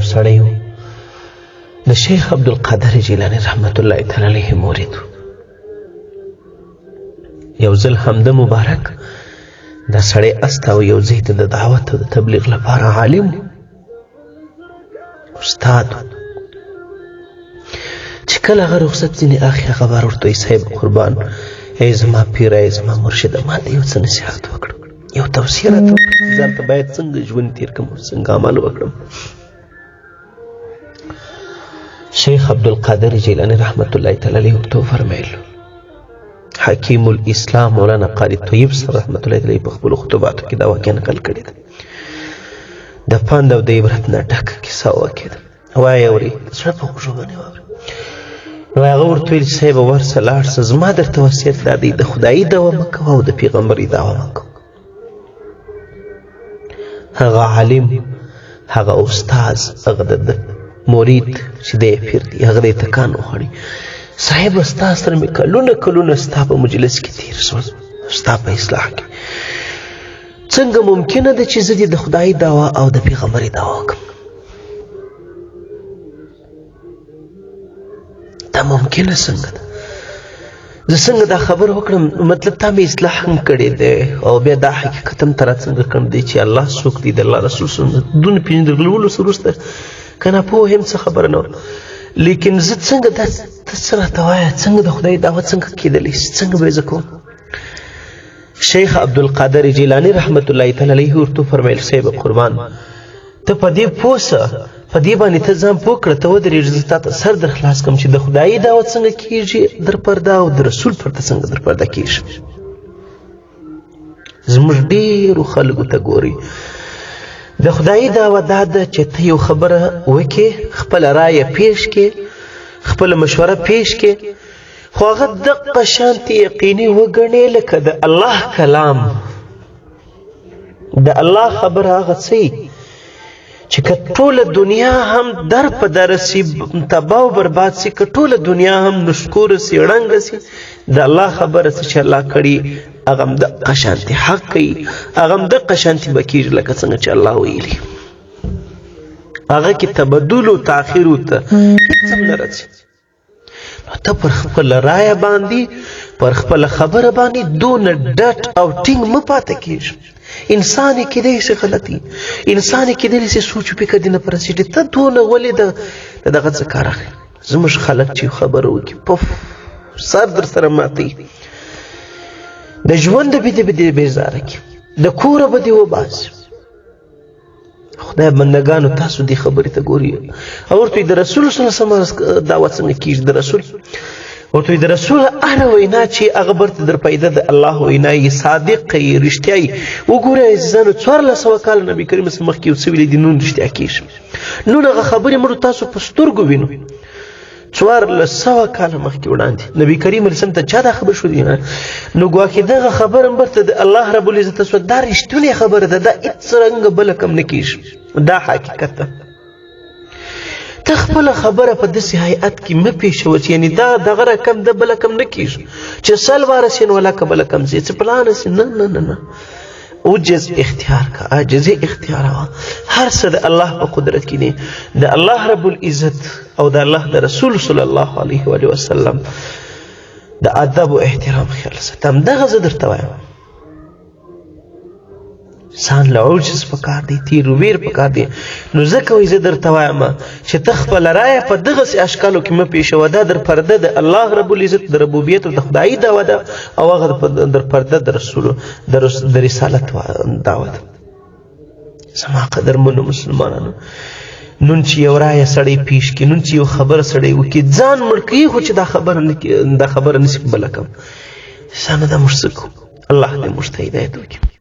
یو سړی و د شیخ عبدالقادر جیلانی رحمت الله تعالی علیه مرید یو ځل حمده مبارک دا سړی استاو یو ځای ته د دعوت او د تبلیغ لپاره عالم استاد چې کله هغه رخصت ځینې اخی خبر ورته وایي صاحب قربان ای زما پیر ای زما مرشده ما ته یو څه نصیحت وکړه یو توصیه راته وکړه چې ځان ته باید څنګه ژوند تیر کړم څنګه عمل وکړم شیخ عبدالقادر جیلانی رحمت الله تعالی علیه ورته وفرمیل حکیم الاسلام مولانا قاری طیب صاحب رحمت الله علیه په خپلو خطباتو کې دا واقعه نقل کړې ده د پند او د عبرت نه ډکه کیسه واقعه ده وایي اوري زړه په خوږو باندې واوري نو هغه ورته ویل صاحب ورسه لاړ شه زما درته وصیت دا دی د خدایي دعوه مه کوه او د پیغمبري دعوه مه کوه هغه عالم هغه استاذ هغه د مرید چې دی پیر دی هغه دی تکان وخوړي صاحب ستا سره مې کلونه ستا په مجلس کې تیر شول ستا په اصلاح کې څنګه ممکنه ده چې زه دې د خدایي دعوه او د پیغمبري دعوه وکړم دا ممکنه څنګه ده زه څنګه دا خبر وکړم مطلب تا مې اصلاح هم کړی دی او بیا دا حقیقت هم ته راڅنګه کړم دی چې الله څوک دی د الله رسول سنت دونه پېژندلو سره وروسته که نه پوه هم څه خبره نه وه لیکن زه څنګه دا ته څه راته وایه څنګه د خدای دعوت څنګه کېدلی شي څنګه به یې زه کوم شیخ عبدالقادر جیلانی رحمت الله تعالی علیه ورته وفرمیل صاحب قربان ته په دې پوه شه په دې باندې ته ځان پوه کړه ته ودرېږه زه تا ته سر در خلاص کړم چې د خدایي دعوت څنګه کېږي در پرده او د رسول پرده څنګه در پرده کېږي زموږ ډېرو خلکو ته ګوري د خدایي دعوت دا ده چې ته یو خبره وکې خپله رایه پیش کې خپله مشوره پیش کې خو هغه دقه شانتې یقیني وګڼې لکه د الله کلام د الله خبره هغه څه چې که ټوله دنیا هم در په در سي تباه و برباد سي که ټوله دنیا هم نشکوره سي ړنګه سي د الله خبره څه چې الله کړي هغه هم دقه شانتې حق کوي هغه هم دقه شانتې به کېږي لکه څنګه چې الله ویلي هغه کې تبدل و تاخیر ته هېڅ هم نه راځي نو ته پر خپله رایه باندې پر خپله خبره باندې دونه ډټ او ټینګ مه پاته کېږي انسان یې کېدی شي غلطي انسان یې کېدلی شي سوچ و فکر دې نه په رسېږي ته دونه ولې د دغه څه کار اخلي زموږ خلک چې خبره وکړي پف سر در سره ماتوي د ژونده به دې بېزاره کړي د کوره به دې وباسي خدای بندګانو تاسو دې خبرې ته ګوري او ورته د رسول صلی الله علیه وسلم دعوت څنګه کېږي د رسول ورته د رسول هره وینا چې هغه برته در پیدا د الله وینا یې صادق یې رښتیا یې وګورئ عزیزانو 1400 کاله نبي کریم صلی مخکې یو څه ویلي دي نون رښتیا کېږي نون هغه خبرې موږ تاسو په سترګو وینو 1400 کاله مخکې وړاندې نبي کریم علیه السلام ته چا دا خبر شو دی نو ګواکې دغه خبره هم برته د الله رب العزت ته دا رښتونې خبره ده دا هېڅ رنګه بله کم نه کېږي دا حقیقت ده ته خپله خبره په داسې هیئت کې مه پېښوه چې یعنې دا دغه رقم ده بله کم نه کېږي چې 100 واره سي نو ولکه بله کم ځي څه پلانه سي نه نه نه نه عجز اختیار کا عاجزي اختیار وه هر څه د الله په قدرت کې دی د الله رب العزت او د الله د رسول صلی الله علیه و وسلم د ادب او احترام خیال ساته همدغه زه درته وایم انسان له عجز پکار دی تیر و ویر پکار دی نو ځکه وایي زه درته وایم چې ته خپله رایه په دغسې اشکالو کې مه پېښوه دا در پرده د الله رب العزت د ربوبیت او د خدایي دعوه ده او هغه در پرده د رسولو د رسالت دعوه ده زما قدرمنو مسلمانانو نن چې یو رایه سړی پیش کړي نن چې یو خبره سړی وکړي ځان مړ کوي خو چې دا خبره نشي بله کم انسانه دا موږ څه کوو الله دې موږ ته هدایت وکړي